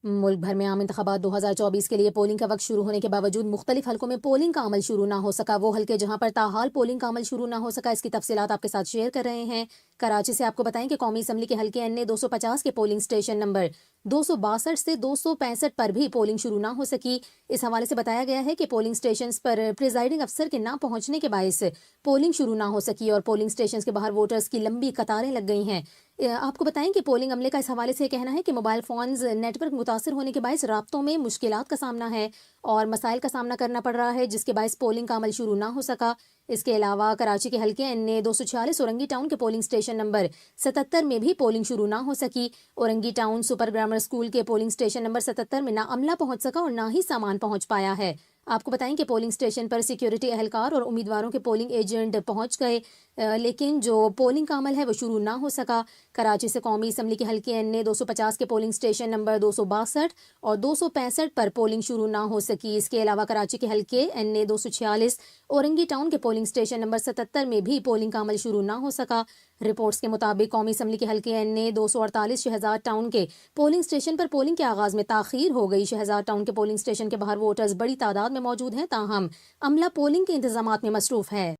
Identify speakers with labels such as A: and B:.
A: ملک بھر میں عام انتخابات 2024 کے لیے پولنگ کا وقت شروع ہونے کے باوجود مختلف حلقوں میں پولنگ کا عمل شروع نہ ہو سکا۔ وہ حلقے جہاں پر تاحال پولنگ کا عمل شروع نہ ہو سکا، اس کی تفصیلات آپ کے ساتھ شیئر کر رہے ہیں۔ کراچی سے آپ کو بتائیں کہ قومی اسمبلی کے حلقے این اے 250 کے پولنگ اسٹیشن نمبر 262 سے 265 پر بھی پولنگ شروع نہ ہو سکی۔ اس حوالے سے بتایا گیا ہے کہ پولنگ اسٹیشنز پر پریزائڈنگ افسر کے نہ پہنچنے کے باعث پولنگ شروع نہ ہو سکی اور پولنگ اسٹیشنز کے باہر ووٹرز کی لمبی قطاریں لگ گئی ہیں۔ آپ کو بتائیں کہ پولنگ عملے کا اس حوالے سے کہنا ہے کہ موبائل فونز نیٹ ورک متاثر ہونے کے باعث رابطوں میں مشکلات کا سامنا ہے اور مسائل کا سامنا کرنا پڑ رہا ہے، جس کے باعث پولنگ کا عمل شروع نہ ہو سکا۔ اس کے علاوہ کراچی کے حلقے این اے 246 اورنگی ٹاؤن کے پولنگ اسٹیشن نمبر 77 میں بھی پولنگ شروع نہ ہو سکی۔ Orangi town super grammar school کے پولنگ اسٹیشن نمبر 77 میں نہ عملہ پہنچ سکا اور نہ ہی سامان پہنچ پایا ہے۔ آپ کو بتائیں کہ پولنگ اسٹیشن پر سیکیورٹی اہلکار اور امیدواروں کے پولنگ ایجنٹ پہنچ گئے، لیکن جو پولنگ کا عمل ہے وہ شروع نہ ہو سکا۔ کراچی سے قومی اسمبلی کے حلقے این اے 250 کے پولنگ اسٹیشن نمبر 262 اور 265 پر پولنگ شروع نہ ہو سکی۔ اس کے علاوہ کراچی کے حلقے این اے 246 اورنگی ٹاؤن کے پولنگ اسٹیشن نمبر 77 میں بھی پولنگ کا عمل شروع نہ ہو سکا۔ رپورٹس کے مطابق قومی اسمبلی کے حلقے این اے 248 شہزاد ٹاؤن کے پولنگ اسٹیشن پر پولنگ کے آغاز میں تاخیر ہو گئی۔ شہزاد ٹاؤن کے پولنگ اسٹیشن کے باہر ووٹرز بڑی تعداد میں موجود ہیں، تاہم عملہ پولنگ کے انتظامات میں مصروف ہے۔